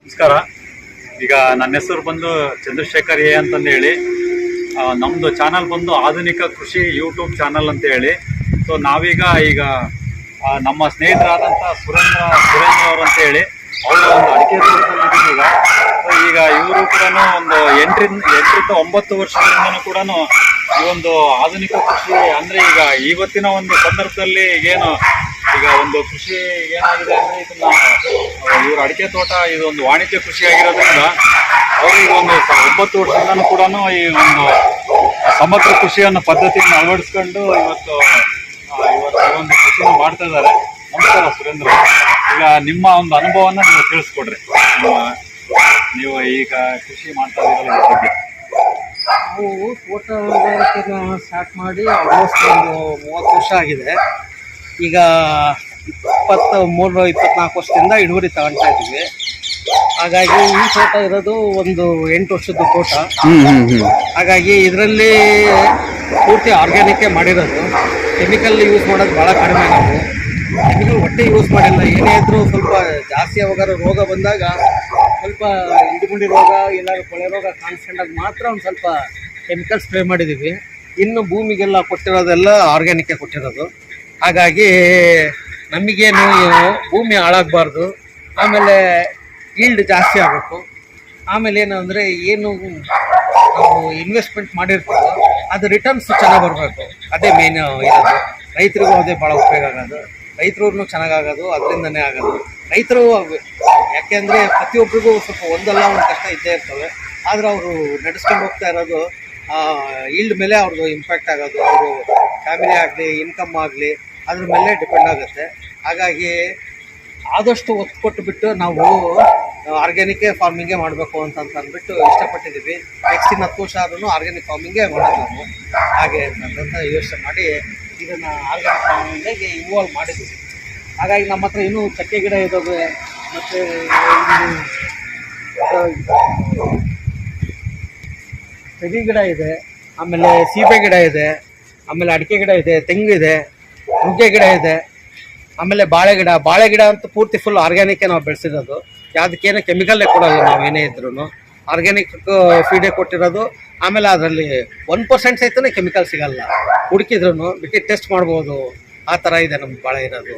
ನಮಸ್ಕಾರ. ಈಗ ನನ್ನ ಹೆಸರು ಬಂದು ಚಂದ್ರಶೇಖರ್ ಎ ಅಂತಂದು ಹೇಳಿ. ನಮ್ಮದು ಚಾನಲ್ ಬಂದು ಆಧುನಿಕ ಕೃಷಿ ಯೂಟ್ಯೂಬ್ ಚಾನಲ್ ಅಂತ ಹೇಳಿ. ಸೊ ನಾವೀಗ ನಮ್ಮ ಸ್ನೇಹಿತರಾದಂಥ ಸುರೇಂದ್ರ ಅವರು ಅಂತ ಹೇಳಿ ಅವರ ಒಂದು ಅಡಿಕೆ ತೋಟದಲ್ಲಿ ಈಗ. ಸೊ ಈಗ ಇವರು ಕೂಡ ಒಂದು 8ರಿಂದ 9 ವರ್ಷಗಳಿಂದನೂ ಕೂಡ ಈ ಒಂದು ಆಧುನಿಕ ಕೃಷಿ ಅಂದರೆ ಈಗ ಇವತ್ತಿನ ಒಂದು ಸಂದರ್ಭದಲ್ಲಿ ಏನು ಈಗ ಒಂದು ಕೃಷಿ ಏನಾಗಿದೆ ಅಂದರೆ ಇದನ್ನ ಇವ್ರ ಅಡಿಕೆ ತೋಟ ಇದೊಂದು ವಾಣಿಜ್ಯ ಕೃಷಿ ಆಗಿರೋದ್ರಿಂದ ಅವರು ಈಗ ಒಂದು 9 ವರ್ಷದಿಂದನೂ ಕೂಡ ಈ ಒಂದು ಸಮಗ್ರ ಕೃಷಿಯನ್ನು ಪದ್ಧತಿಯನ್ನು ಅಳವಡಿಸ್ಕೊಂಡು ಇವತ್ತು ಒಂದು ಕೃಷಿಯನ್ನು ಮಾಡ್ತಾ ಇದ್ದಾರೆ. ನಮಸ್ಕಾರ ಸುರೇಂದ್ರ. ಈಗ ನಿಮ್ಮ ಒಂದು ಅನುಭವವನ್ನು ನೀವು ತಿಳಿಸ್ಕೊಡ್ರಿ. ನೀವು ಈಗ ಕೃಷಿ ಮಾಡ್ತಾ ಇದ್ದೀರಲ್ಲ ಬಗ್ಗೆ. ನಾವು ತೋಟಗಾರಿಕೆನ ಸ್ಟಾರ್ಟ್ ಮಾಡಿ ಆಲ್ಮೋಸ್ಟ್ ಒಂದು 30 ವರ್ಷ ಆಗಿದೆ. ಈಗ 23-24 ವರ್ಷದಿಂದ ಇಳುವರಿ ತಗೊಳ್ತಾ ಇದ್ದೀವಿ. ಹಾಗಾಗಿ ಈ ತೋಟ ಇರೋದು ಒಂದು 8 ವರ್ಷದ ತೋಟ. ಹಾಗಾಗಿ ಇದರಲ್ಲಿ ಪೂರ್ತಿ ಆರ್ಗ್ಯಾನಿಕ್ಕೇ ಮಾಡಿರೋದು. ಕೆಮಿಕಲ್ ಯೂಸ್ ಮಾಡೋದು ಭಾಳ ಕಡಿಮೆ. ನಾವು ಕೆಮಿಕಲ್ ಒಟ್ಟೆ ಯೂಸ್ ಮಾಡಿಲ್ಲ. ಏನೇ ಇದ್ರೂ ಸ್ವಲ್ಪ ಜಾಸ್ತಿ ಯಾವಾಗಾರು ರೋಗ ಬಂದಾಗ ಸ್ವಲ್ಪ ಇಂಡುಗುಂಡಿ ರೋಗ ಏನಾದ್ರು ಕೊಳೆ ರೋಗ ಕಾಣಿಸ್ಕೊಂಡಾಗ ಮಾತ್ರ ಒಂದು ಸ್ವಲ್ಪ ಕೆಮಿಕಲ್ ಸ್ಪ್ರೇ ಮಾಡಿದ್ದೀವಿ. ಇನ್ನು ಭೂಮಿಗೆಲ್ಲ ಕೊಟ್ಟಿರೋದೆಲ್ಲ ಆರ್ಗ್ಯಾನಿಕ್ಕೇ ಕೊಟ್ಟಿರೋದು. ಹಾಗಾಗಿ ನಮಗೇನು ಭೂಮಿ ಹಾಳಾಗಬಾರ್ದು, ಆಮೇಲೆ ಈಲ್ಡ್ ಜಾಸ್ತಿ ಆಗಬೇಕು, ಆಮೇಲೆ ಏನಂದರೆ ಏನು ನಾವು ಇನ್ವೆಸ್ಟ್ಮೆಂಟ್ ಮಾಡಿರ್ತೀವೋ ಅದು ರಿಟರ್ನ್ಸ್ ಚೆನ್ನಾಗಿ ಬರಬೇಕು. ಅದೇ ಮೇನ್ ಇರೋದು. ರೈತರಿಗೂ ಅದೇ ಭಾಳ ಉಪಯೋಗ ಆಗೋದು, ರೈತರು ಚೆನ್ನಾಗಾಗೋದು ಅದರಿಂದನೇ ಆಗೋದು. ರೈತರು ಯಾಕೆಂದರೆ ಪ್ರತಿಯೊಬ್ಬರಿಗೂ ಸ್ವಲ್ಪ ಒಂದಲ್ಲ ಒಂದು ಕಷ್ಟ ಇದ್ದೇ ಇರ್ತವೆ. ಆದರೆ ಅವರು ನಡೆಸ್ಕೊಂಡು ಹೋಗ್ತಾ ಇರೋದು ಈಲ್ಡ್ ಮೇಲೆ ಅವ್ರದ್ದು ಇಂಪ್ಯಾಕ್ಟ್ ಆಗೋದು. ಅವರು ಫ್ಯಾಮಿಲಿ ಆಗಲಿ ಇನ್ಕಮ್ ಆಗಲಿ ಅದ್ರ ಮೇಲೆ ಡಿಪೆಂಡ್ ಆಗುತ್ತೆ. ಹಾಗಾಗಿ ಆದಷ್ಟು ಒತ್ತು ಕೊಟ್ಟುಬಿಟ್ಟು ನಾವು ಆರ್ಗ್ಯಾನಿಕ್ಕೇ ಫಾರ್ಮಿಂಗೇ ಮಾಡಬೇಕು ಅಂತ ಅಂದ್ಬಿಟ್ಟು ಇಷ್ಟಪಟ್ಟಿದ್ದೀವಿ. ನೆಕ್ಸ್ಟ್ 10 ವರ್ಷ ಆದ್ರೂ ಆರ್ಗ್ಯಾನಿಕ್ ಫಾರ್ಮಿಂಗೇ ಮಾಡೋದು ನಾವು. ಹಾಗೆ ಅಂತ ಯೋಚನೆ ಮಾಡಿ ಇದನ್ನು ಆರ್ಗ್ಯಾನಿಕ್ ಫಾರ್ಮಿಂಗಿಗೆ ಇನ್ವಾಲ್ವ್ ಮಾಡಿದ್ದೀವಿ. ಹಾಗಾಗಿ ನಮ್ಮ ಹತ್ರ ಇನ್ನೂ ಚಕ್ಕೆ ಗಿಡ ಇದ್ದಾವೆ, ಮತ್ತು ತೆಂಗಿನ ಗಿಡ ಇದೆ, ಆಮೇಲೆ ಸೀಬೆ ಗಿಡ ಇದೆ, ಆಮೇಲೆ ಅಡಿಕೆ ಗಿಡ ಇದೆ, ತೆಂಗಿದೆ, ನುಗ್ಗೆ ಗಿಡ ಇದೆ, ಆಮೇಲೆ ಬಾಳೆ ಗಿಡ ಅಂತ ಪೂರ್ತಿ ಫುಲ್ ಆರ್ಗ್ಯಾನಿಕ್ಕೇ ನಾವು ಬೆಳೆಸಿರೋದು. ಯಾವುದಕ್ಕೇನೋ ಕೆಮಿಕಲ್ಲೇ ಕೊಡೋಲ್ಲ ನಾವು. ಏನೇ ಇದ್ರೂ ಆರ್ಗ್ಯಾನಿಕ್ ಫೀಡೇ ಕೊಟ್ಟಿರೋದು. ಆಮೇಲೆ ಅದರಲ್ಲಿ 1% ಸಹಿತ ಕೆಮಿಕಲ್ ಸಿಗಲ್ಲ. ಹುಡುಕಿದ್ರು ಬಿಟ್ಟು ಟೆಸ್ಟ್ ಮಾಡ್ಬೋದು. ಆ ಥರ ಇದೆ ನಮ್ಗೆ ಬಾಳೆ ಇರೋದು.